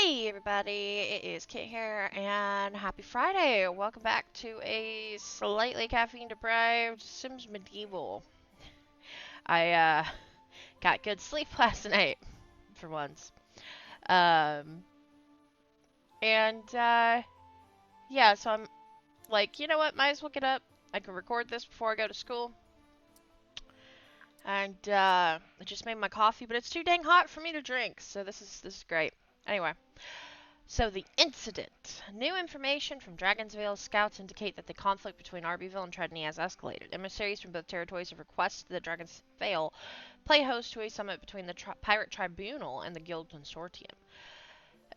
Hey everybody, it is Kit here, and happy Friday! Welcome back to a slightly caffeine-deprived Sims Medieval. I got good sleep last night, for once. Um, yeah, so I'm like, you know what, might as well get up. I can record this before I go to school. And, I just made my coffee, but it's too dang hot for me to drink, so this is great. Anyway. So the incident. New information from Dragonsvale scouts indicate that the conflict between Arbyville and Tredney has escalated. Emissaries from both territories have requested that Dragonsvale play host to a summit between the Pirate Tribunal and the Guild Consortium.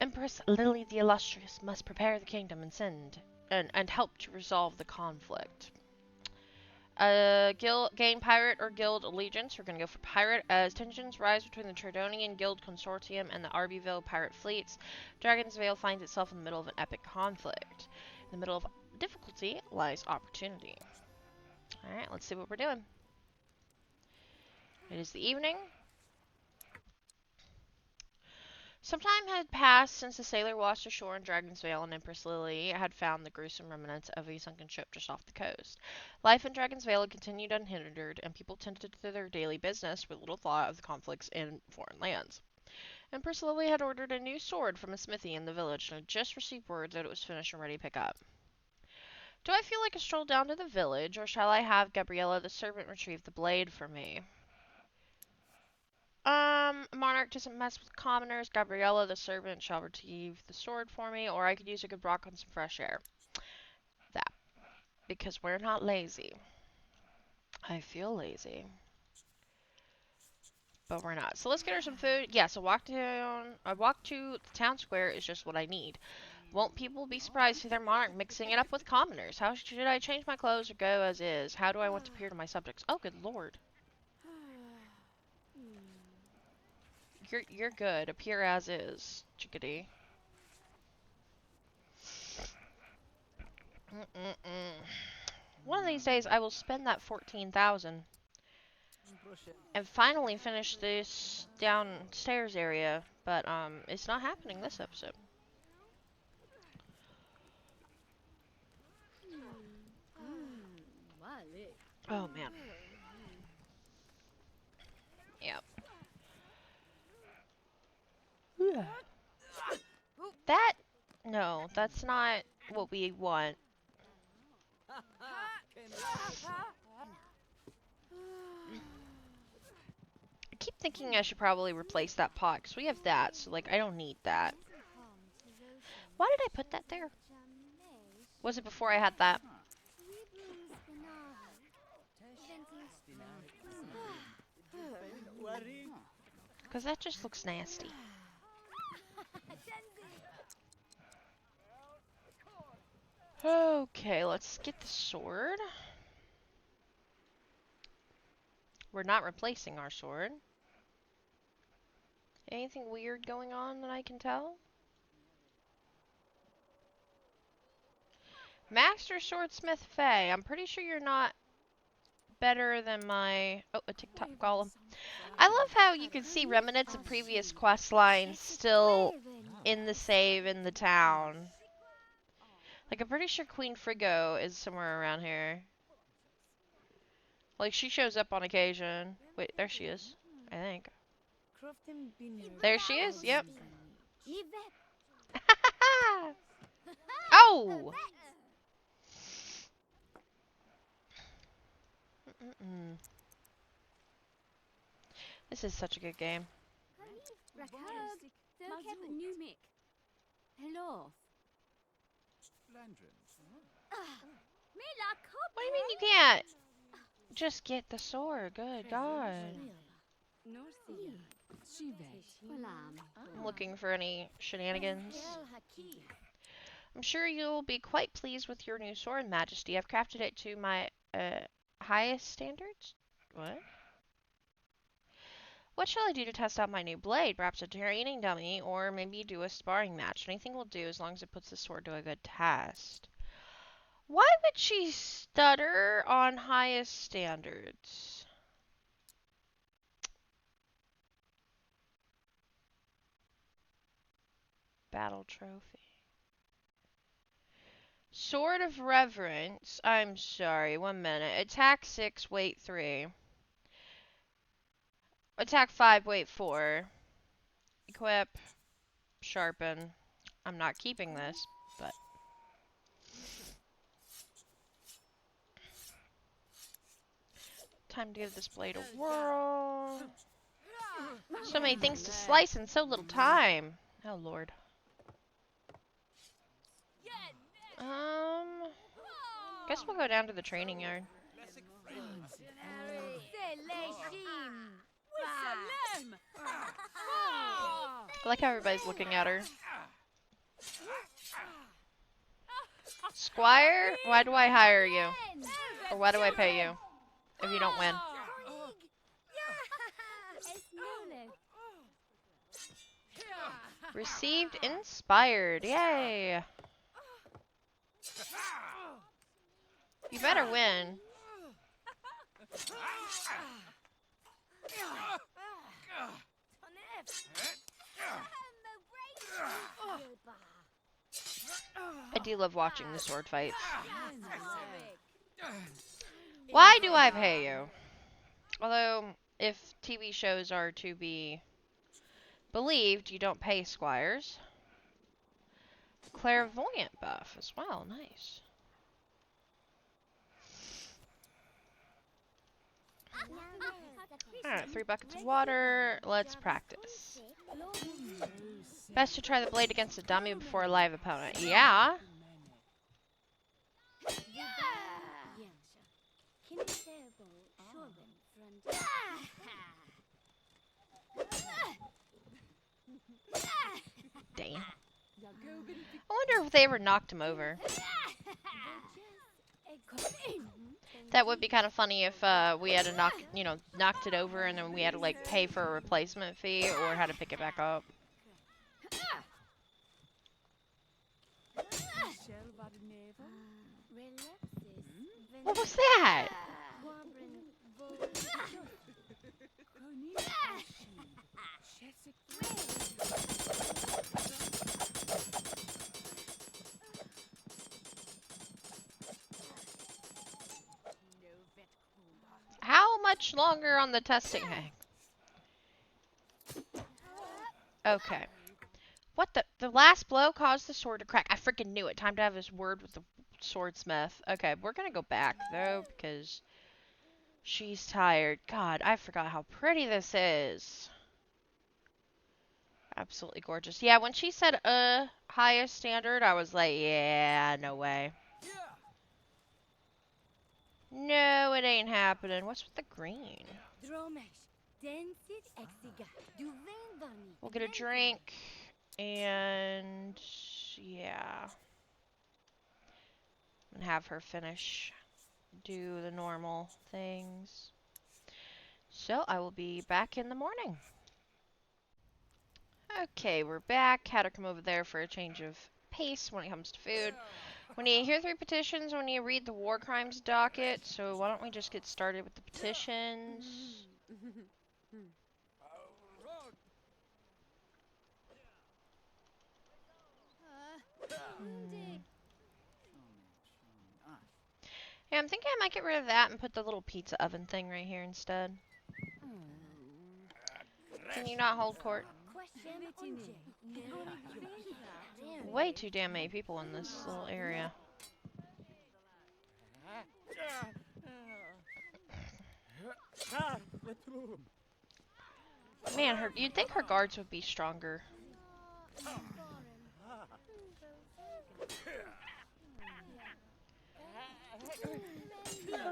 Empress Lily the Illustrious must prepare the kingdom and and help to resolve the conflict. Gain pirate or guild allegiance. We're going to go for pirate. As tensions rise between the Tredonian Guild Consortium and the Arbyville pirate fleets, Dragonsvale finds itself in the middle of an epic conflict. In the middle of difficulty lies opportunity. Alright, let's see what we're doing. It is the evening. Some time had passed since the sailor washed ashore in Dragonsvale and Empress Lily had found the gruesome remnants of a sunken ship just off the coast. Life in Dragonsvale had continued unhindered, and people tended to their daily business with little thought of the conflicts in foreign lands. Empress Lily had ordered a new sword from a smithy in the village and had just received word that it was finished and ready to pick up. Do I feel like a stroll down to the village, or shall I have Gabriella the servant retrieve the blade for me? Monarch doesn't mess with commoners. Gabriella, the servant, shall retrieve the sword for me, or I could use a good walk on some fresh air. That. Because we're not lazy. I feel lazy. But we're not. So let's get her some food. Yes, a walk to the town square is just what I need. Won't people be surprised to see their monarch mixing it up with commoners? How should I change my clothes or go as is? How do I want to appear to my subjects? Oh, good lord. You're good. Appear as is, chickadee. One of these days I will spend that 14,000 and finally finish this downstairs area, but it's not happening this episode. Oh man. Yep. That no, that's not what we want. I keep thinking I should probably replace that pot, because we have that, so, like, I don't need that. Why did I put that there? Was it before I had that? Because that just looks nasty. Okay, let's get the sword. We're not replacing our sword. Anything weird going on that I can tell? Master Swordsmith Faye, I'm pretty sure you're not better than my... Oh, a TikTok golem. I love how you can see remnants of previous quest lines still in the save in the town. Like, I'm pretty sure Queen Frigo is somewhere around here. Like, she shows up on occasion. Wait, there she is, I think. There she is, yep. Oh! This is such a good game. What do you mean you can't? Just get the sword, good God. I'm looking for any shenanigans. I'm sure you'll be quite pleased with your new sword, Majesty. I've crafted it to my highest standards. What? What shall I do to test out my new blade? Perhaps a training dummy, or maybe do a sparring match. Anything will do as long as it puts the sword to a good test. Why would she stutter on highest standards? Battle trophy. Sword of Reverence. I'm sorry, 1 minute. Attack 6, weight 3. Attack 5, weight 4. Equip. Sharpen. I'm not keeping this, but... Time to give this blade a whirl. So many things to slice in so little time. Oh, Lord. Guess we'll go down to the training yard. I like how everybody's looking at her. Squire, why do I hire you? Or why do I pay you if you don't win? Received inspired. Yay. You better win. I do love watching the sword fights. Why do I pay you? Although, if TV shows are to be believed, you don't pay squires. Clairvoyant buff as well. Nice. Alright, 3 buckets of water. Let's practice. Best to try the blade against a dummy before a live opponent. Yeah. Damn. I wonder if they ever knocked him over. That would be kind of funny if we had to knocked it over and then we had to like pay for a replacement fee or had to pick it back up. What was that? How much longer on the testing hang? Okay. What the last blow caused the sword to crack. I freaking knew it. Time to have this word with the swordsmith. Okay, we're gonna go back though because she's tired. God, I forgot how pretty this is. Absolutely gorgeous. Yeah, when she said highest standard, I was like, yeah, no way. No, it ain't happening. What's with the green? We'll get a drink and yeah. And have her do the normal things. So I will be back in the morning. Okay, we're back. Had her come over there for a change of pace when it comes to food. When you hear 3 petitions, when you read the war crimes docket, so why don't we just get started with the petitions? Yeah, I'm thinking I might get rid of that and put the little pizza oven thing right here instead. Can you not hold court? Way too damn many people in this little area. Man, you'd think her guards would be stronger.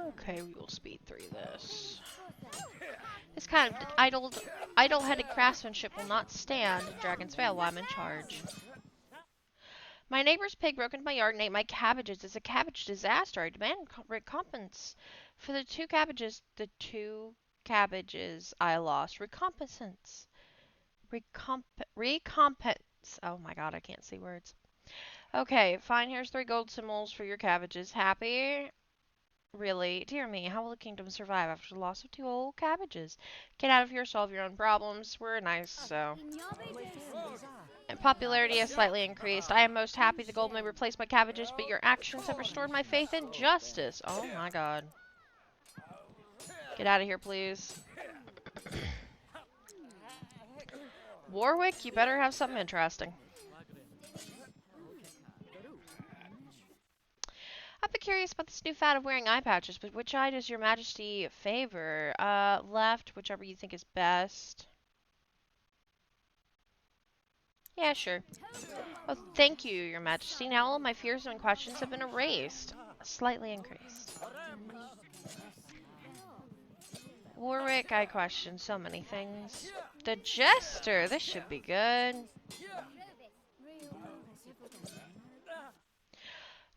Okay, we will speed through this. This kind of idle-headed craftsmanship will not stand in Dragon's Veil while I'm in charge. My neighbor's pig broke into my yard and ate my cabbages. It's a cabbage disaster. I demand recompense for the two cabbages I lost. Recompense. Oh my god, I can't say words. Okay, fine. Here's 3 gold symbols for your cabbages. Happy? Really? Dear me, how will the kingdom survive after the loss of 2 old cabbages? Get out of here, solve your own problems. We're nice, so. And Popularity has slightly increased. I am most happy the gold may replace my cabbages, but your actions have restored my faith in justice. Oh my god. Get out of here, please. Warwick, you better have something interesting. I've been curious about this new fad of wearing eye patches, but which eye does your majesty favor? Left, whichever you think is best. Yeah, sure. Oh, thank you, your majesty. Now all of my fears and questions have been erased. Slightly increased. Warwick, I question so many things. The Jester, this should be good.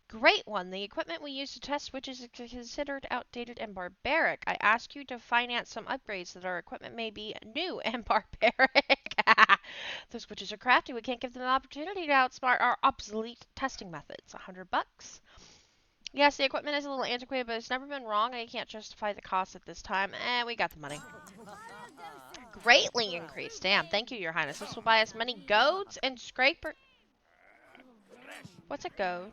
Great one. The equipment we use to test witches is considered outdated and barbaric. I ask you to finance some upgrades so that our equipment may be new and barbaric. Those witches are crafty. We can't give them the opportunity to outsmart our obsolete testing methods. $100. Yes, the equipment is a little antiquated, but it's never been wrong. I can't justify the cost at this time. We got the money. Greatly increased. Damn, thank you, your highness. This will buy us many goads and scraper... What's a goad?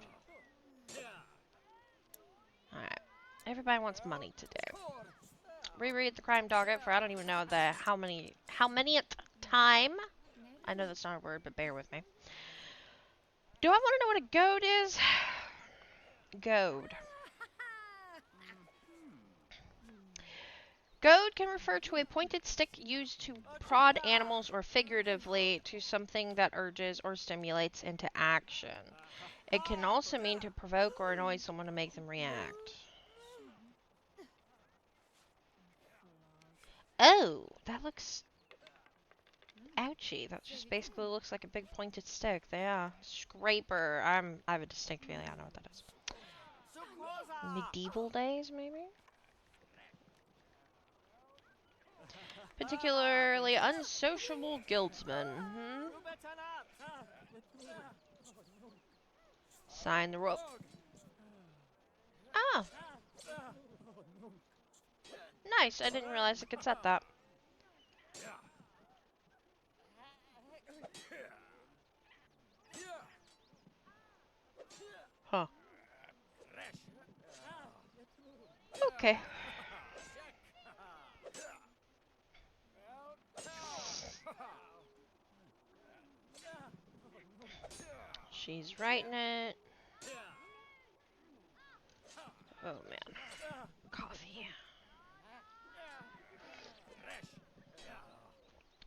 Alright. Everybody wants money today. Reread the crime docket for I don't even know the how many time. I know that's not a word, but bear with me. Do I want to know what a goad is? Goad. Goad can refer to a pointed stick used to prod animals or figuratively to something that urges or stimulates into action. It can also mean to provoke or annoy someone to make them react. Oh, that looks ouchy. That just basically looks like a big pointed stick. Yeah. Scraper. I have a distinct feeling I know what that is. Medieval days, maybe? Particularly unsociable guildsmen. Sign the rope. Ah! Nice, I didn't realize it could set that. Huh. Okay. She's writing it. Oh man. Coffee.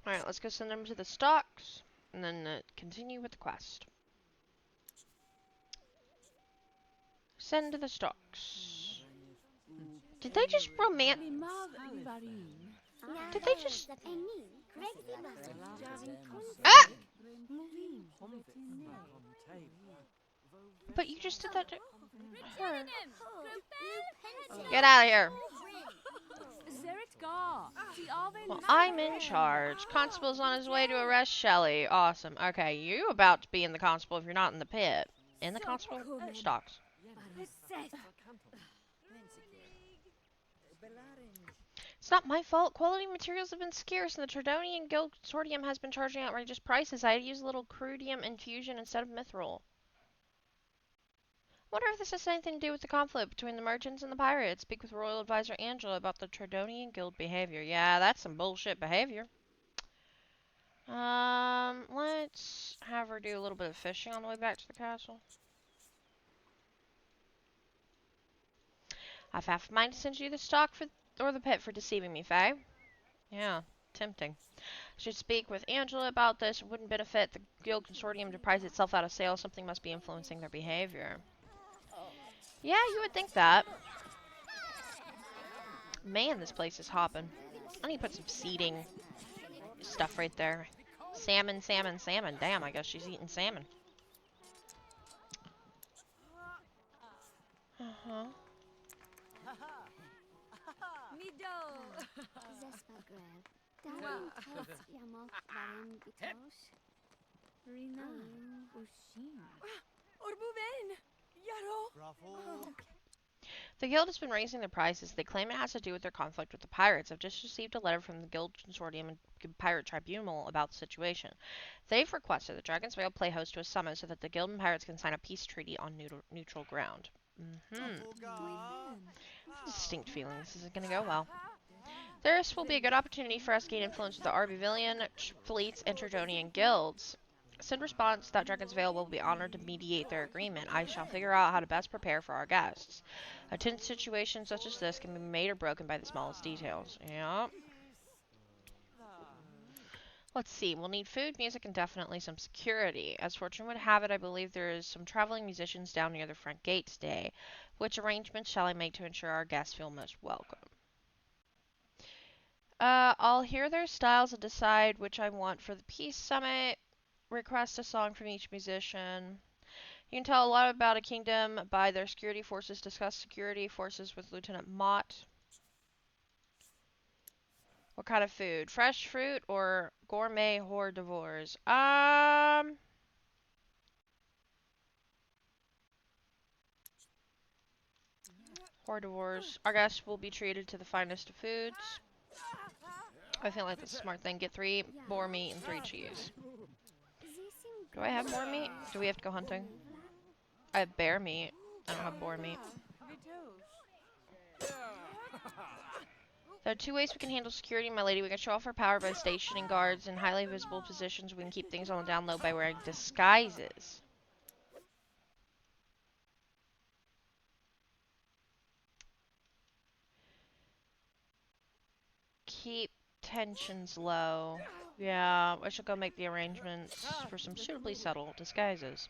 Alright, let's go send them to the stocks, and then continue with the quest. Send to the stocks. Did they just Did they just... Ah! But you just did that to her. Get out of here. Well, I'm in charge. Constable's on his way to arrest Shelley. Awesome. Okay, you about to be in the constable if you're not in the pit. In the constable? Stocks. It's not my fault. Quality materials have been scarce, and the Tridonian Guild Consortium has been charging outrageous prices. I had to use a little crudium infusion instead of mithril. Wonder if this has anything to do with the conflict between the merchants and the pirates. Speak with Royal Advisor Angela about the Tridonian Guild behavior. Yeah, that's some bullshit behavior. Let's have her do a little bit of fishing on the way back to the castle. I've half a mind to send you the stock or the pit for deceiving me, Faye. Yeah, tempting. Should speak with Angela about this. It wouldn't benefit the Guild Consortium to price itself out of sale. Something must be influencing their behavior. Yeah, you would think that. Man, this place is hopping. I need to put some seating stuff right there. Salmon, salmon, salmon. Damn, I guess she's eating salmon. Uh-huh. The guild has been raising their prices. They claim it has to do with their conflict with the pirates. I've just received a letter from the guild consortium and pirate tribunal about the situation. They've requested that Dragon's Vale play host to a summit so that the guild and pirates can sign a peace treaty on neutral ground. Distinct feeling this isn't going to go well. This will be a good opportunity for us to gain influence with the Arbivillian fleets and Tridonian guilds. Send response that Dragon's Vale will be honored to mediate their agreement. I shall figure out how to best prepare for our guests. A tense situation such as this can be made or broken by the smallest details. Yep. Let's see. We'll need food, music, and definitely some security. As fortune would have it, I believe there is some traveling musicians down near the front gate today. Which arrangements shall I make to ensure our guests feel most welcome? I'll hear their styles and decide which I want for the Peace Summit. Request a song from each musician. You can tell a lot about a kingdom by their security forces. Discuss security forces with Lieutenant Mott. What kind of food? Fresh fruit or gourmet hors d'oeuvres? Hors d'oeuvres. Our guests will be treated to the finest of foods. I feel like that's a smart thing. Get 3 boar meat and 3 cheese. Do I have boar meat? Do we have to go hunting? I have bear meat. I don't have boar meat. There are 2 ways we can handle security, my lady. We can show off our power by stationing guards in highly visible positions. We can keep things on the down low by wearing disguises. Keep tensions low. Yeah, I should go make the arrangements for some suitably subtle disguises.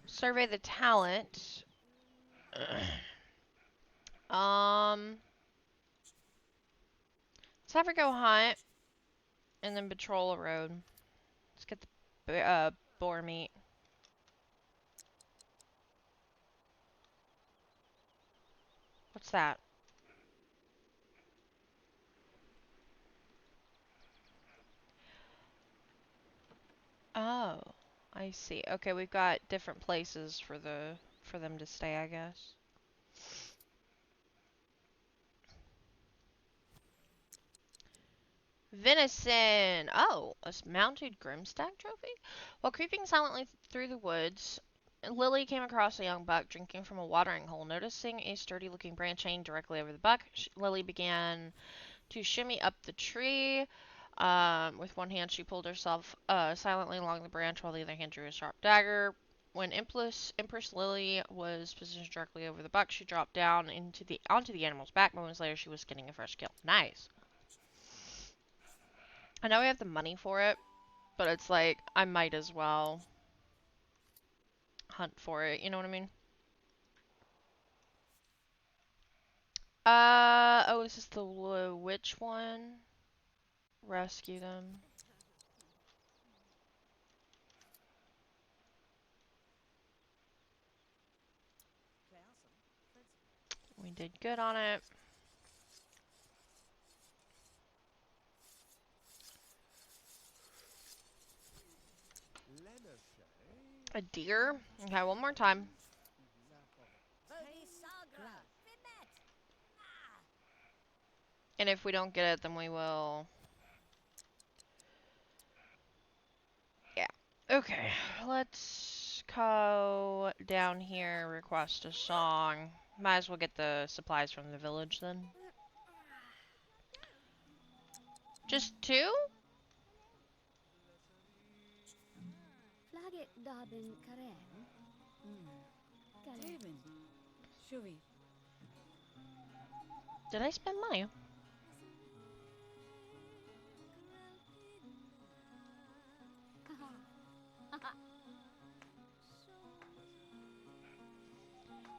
Survey the talent. Let's have her go hunt and then patrol a road. Let's get the boar meat. What's that? Oh, I see. Okay, we've got different places for them to stay, I guess. Venison! Oh, a mounted Grimstag trophy? While creeping silently through the woods, Lily came across a young buck drinking from a watering hole. Noticing a sturdy-looking branch hanging directly over the buck, Lily began to shimmy up the tree. With one hand, she pulled herself silently along the branch, while the other hand drew a sharp dagger. When Empress Lily was positioned directly over the buck, she dropped down onto the animal's back. Moments later, she was skinning a fresh kill. Nice. I know we have the money for it, but it's like, I might as well hunt for it, you know what I mean? Oh, this is the witch one? Rescue them. We did good on it. A deer? Okay, one more time. And if we don't get it, then we will... Yeah. Okay, let's go down here, request a song. Might as well get the supplies from the village then. Just 2? Did I spend money?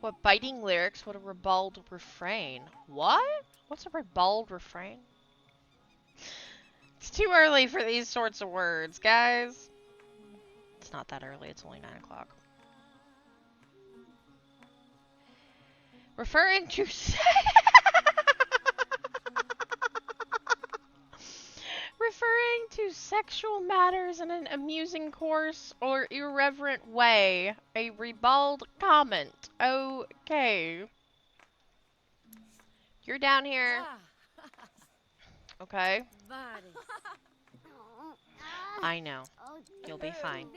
What biting lyrics, what a ribald refrain. What? What's a ribald refrain? It's too early for these sorts of words, guys. It's not that early, it's only 9 o'clock. Referring to... referring to sexual matters in an amusing, coarse, or irreverent way. A ribald comment. Okay. You're down here. Okay. I know. You'll be fine.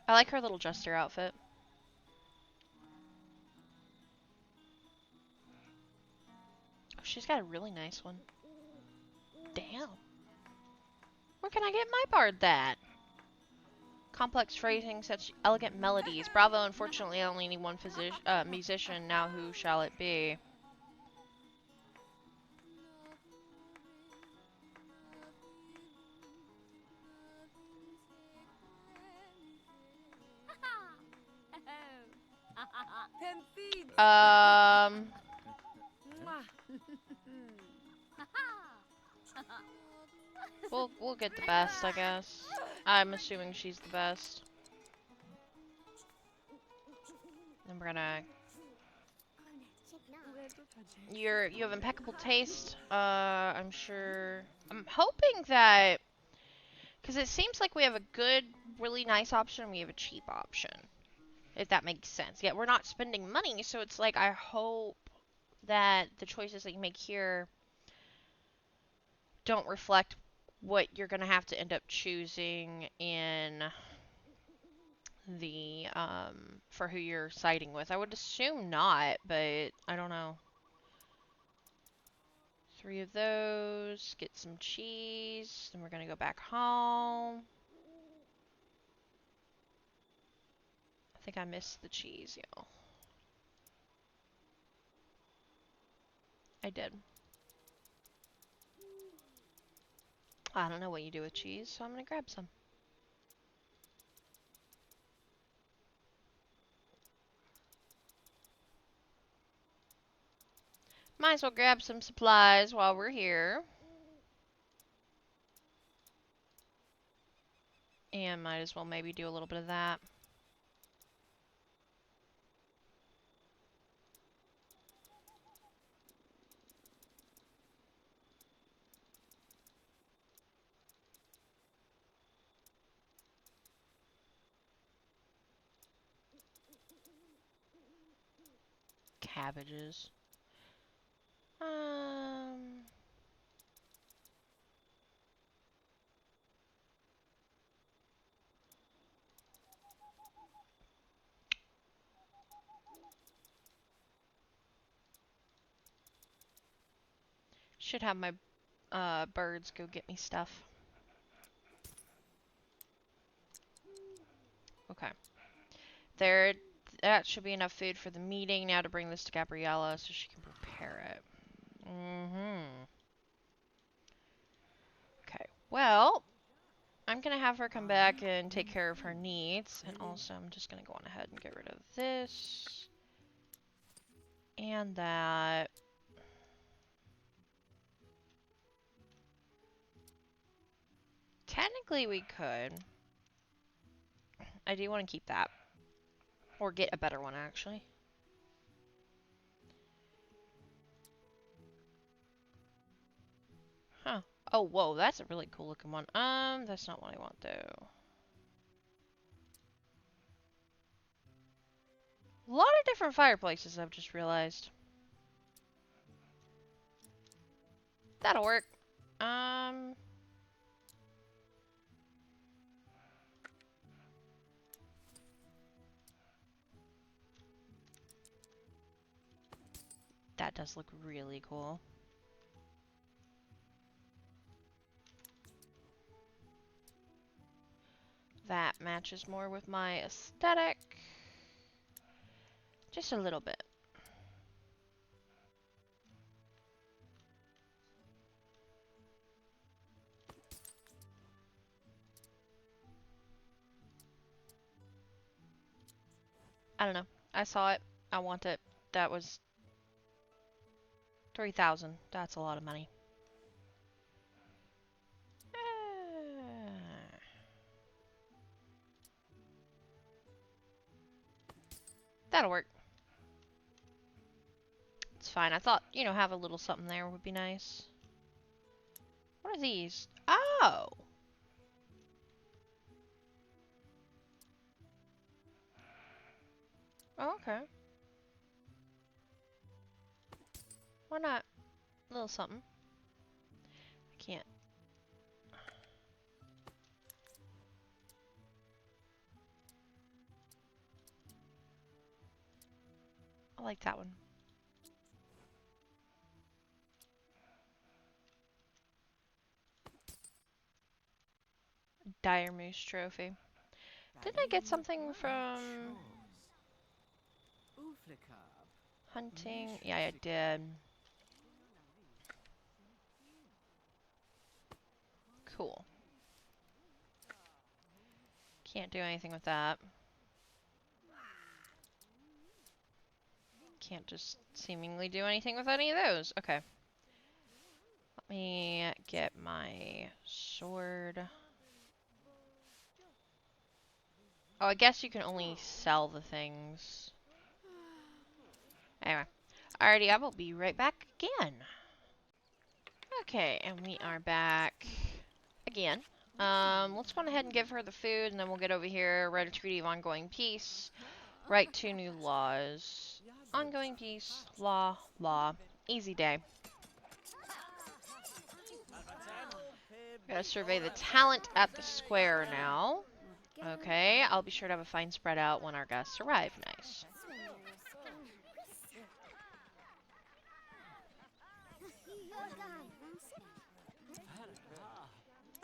I like her little jester outfit. Oh, she's got a really nice one. Damn. Where can I get my bard that? Complex phrasing, such elegant melodies. Bravo, unfortunately I only need one musician. Now who shall it be? We'll get the best, I guess. I'm assuming she's the best. And we're gonna... You have impeccable taste. I'm sure... I'm hoping that... Because it seems like we have a good, really nice option, and we have a cheap option. If that makes sense. Yeah, we're not spending money, so it's like, I hope that the choices that you make here don't reflect what you're gonna have to end up choosing in the, for who you're siding with. I would assume not, but I don't know. 3 of those, get some cheese, then we're gonna go back home. I think I missed the cheese, y'all. I did. I don't know what you do with cheese, so I'm gonna grab some. Might as well grab some supplies while we're here. And might as well maybe do a little bit of that. Cabbages. Should have my birds go get me stuff. Okay. There, that should be enough food for the meeting. Now to bring this to Gabriella so she can prepare it. Okay, well, I'm gonna have her come back and take care of her needs. And also, I'm just gonna go on ahead and get rid of this. And that. Technically, we could. I do want to keep that. Or get a better one, actually. Huh. Oh, whoa, that's a really cool looking one. That's not what I want, though. A lot of different fireplaces, I've just realized. That'll work. That does look really cool. That matches more with my aesthetic. Just a little bit. I don't know. I saw it. I want it. That was 3,000. That's a lot of money. That'll work. That's fine. I thought, you know, have a little something there would be nice. What are these? Oh! Oh, okay. Why not? A little something. I can't. I like that one. Dire Moose Trophy. Didn't I get something from hunting? Yeah, I did. Cool. Can't do anything with that. Can't just seemingly do anything with any of those. Okay. Let me get my sword. Oh, I guess you can only sell the things. Anyway. Alrighty, I will be right back again. Okay, and we are back again. Let's go ahead and give her the food, and then we'll get over here. Write a treaty of ongoing peace. Write 2 new laws. Ongoing peace. Law. Law. Easy day. Gotta survey the talent at the square now. Okay, I'll be sure to have a fine spread out when our guests arrive. Nice.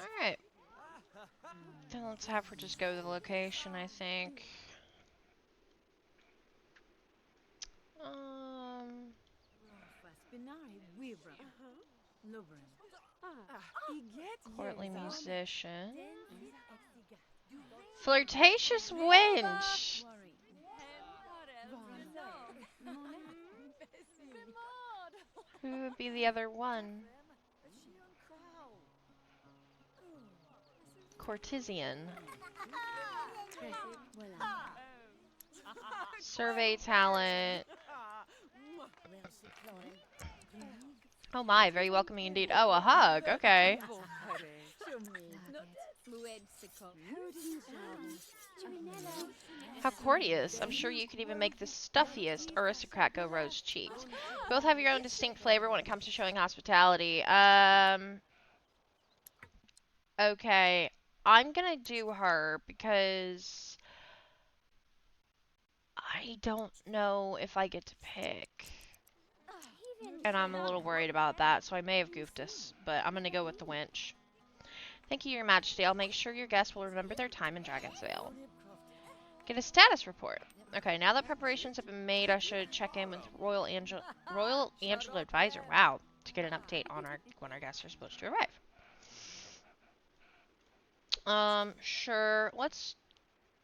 Alright. Then let's have her just go to the location, I think. Courtly musician. Flirtatious wench. Who would be the other one? Courtesan. Survey talent. Oh my, very welcoming indeed. Oh, a hug. Okay. How courteous. I'm sure you could even make the stuffiest aristocrat go rose-cheeked. Both have your own distinct flavor when it comes to showing hospitality. Okay. I'm gonna do her because I don't know if I get to pick. And I'm a little worried about that, so I may have goofed us. But I'm gonna go with the wench. Thank you, Your Majesty. I'll make sure your guests will remember their time in Dragonsvale. Get a status report. Okay, now that preparations have been made, I should check in with Royal Angela Advisor. Wow, to get an update on when our guests are supposed to arrive. Sure. Let's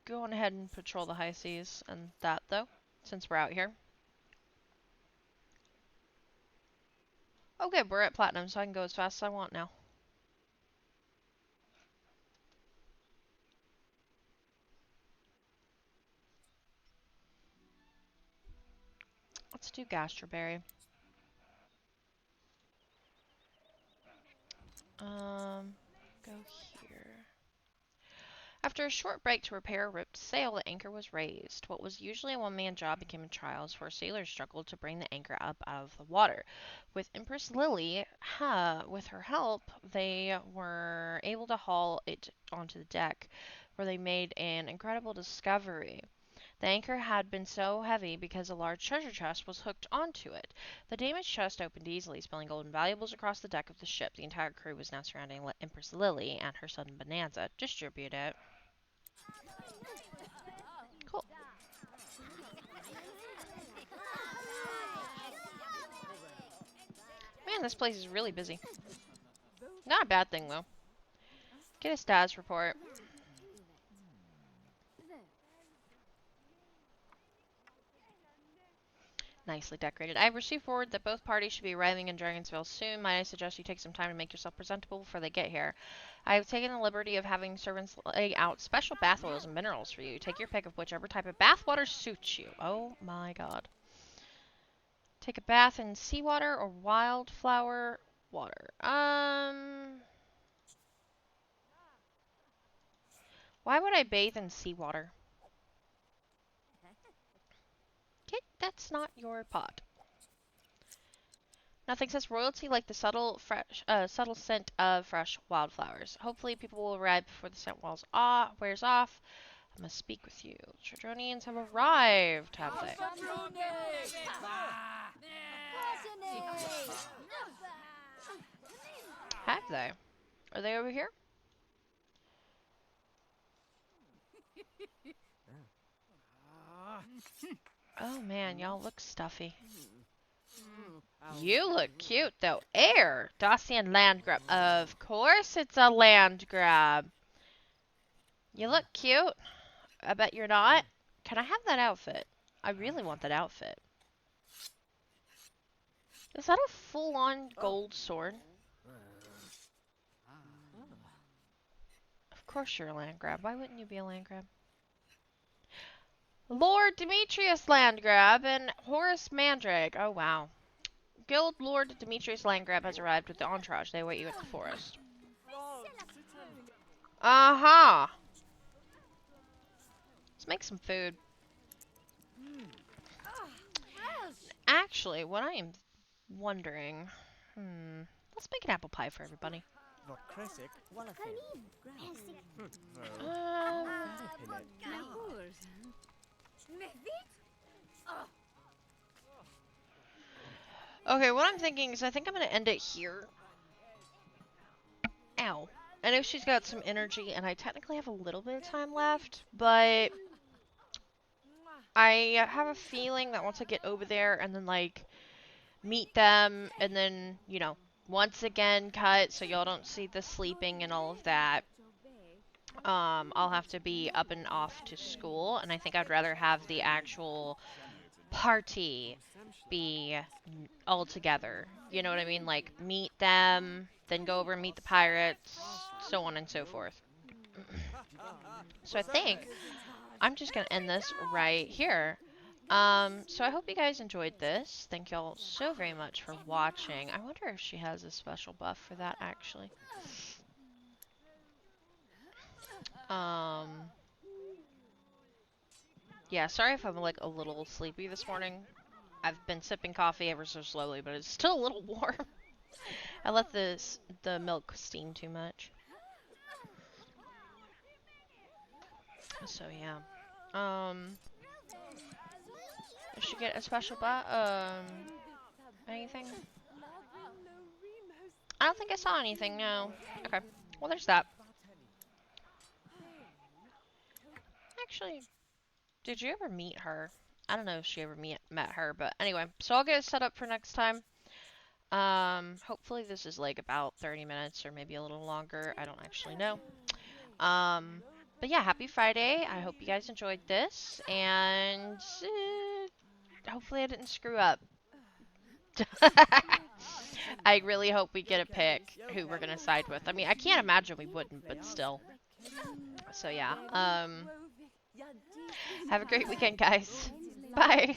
go on ahead and patrol the high seas and that though, since we're out here. Okay, we're at platinum, so I can go as fast as I want now. Let's do Gastroberry. Go here. After a short break to repair a ripped sail, the anchor was raised. What was usually a one-man job became a trial as 4 sailors struggled to bring the anchor up out of the water. With Empress Lily, with her help, they were able to haul it onto the deck, where they made an incredible discovery. The anchor had been so heavy because a large treasure chest was hooked onto it. The damaged chest opened easily, spilling golden valuables across the deck of the ship. The entire crew was now surrounding Empress Lily and her son Bonanza. Distribute it. Cool. Man, this place is really busy. Not a bad thing, though. Get a status report. Nicely decorated. I have received word that both parties should be arriving in Dragonsville soon. Might I suggest you take some time to make yourself presentable before they get here? I have taken the liberty of having servants lay out special bath oils and minerals for you. Take your pick of whichever type of bath water suits you. Oh my god. Take a bath in seawater or wildflower water. Why would I bathe in seawater? Kit, that's not your pot. Nothing says royalty like the subtle scent of fresh wildflowers. Hopefully, people will arrive before the scent wears off. I must speak with you. Chardronians have arrived, have they? Have they? Are they over here? Oh man, y'all look stuffy. You look cute though. Air! Dacian land grab. Of course it's a land grab. You look cute. I bet you're not. Can I have that outfit? I really want that outfit. Is that a full-on gold sword? Of course you're a land grab. Why wouldn't you be a land grab? Lord Demetrius Landgrab and Horace Mandrake. Oh, wow. Guild Lord Demetrius Landgrab has arrived with the entourage. They await you at the forest. Uh-huh. Let's make some food. Actually, what I am wondering... Let's make an apple pie for everybody. Okay, what I'm thinking is I think I'm going to end it here. Ow. I know she's got some energy, and I technically have a little bit of time left, but I have a feeling that once I get over there and then, like, meet them, and then, you know, once again cut so y'all don't see the sleeping and all of that, I'll have to be up and off to school, and I think I'd rather have the actual party be all together. You know what I mean? Like, meet them, then go over and meet the pirates, so on and so forth. So I think I'm just going to end this right here. So I hope you guys enjoyed this. Thank y'all so very much for watching. I wonder if she has a special buff for that, actually. Yeah, sorry if I'm, like, a little sleepy this morning. I've been sipping coffee ever so slowly, but it's still a little warm. I let the milk steam too much. So, yeah. Did she get a special anything? I don't think I saw anything, no. Okay. Well, there's that. Actually, did you ever meet her? I don't know if she ever met her, but anyway. So I'll get it set up for next time. Hopefully this is like about 30 minutes or maybe a little longer. I don't actually know. But yeah, happy Friday. I hope you guys enjoyed this, and hopefully I didn't screw up. I really hope we get a pick who we're gonna side with. I mean, I can't imagine we wouldn't, but still. So yeah. Have a great weekend, guys. Bye.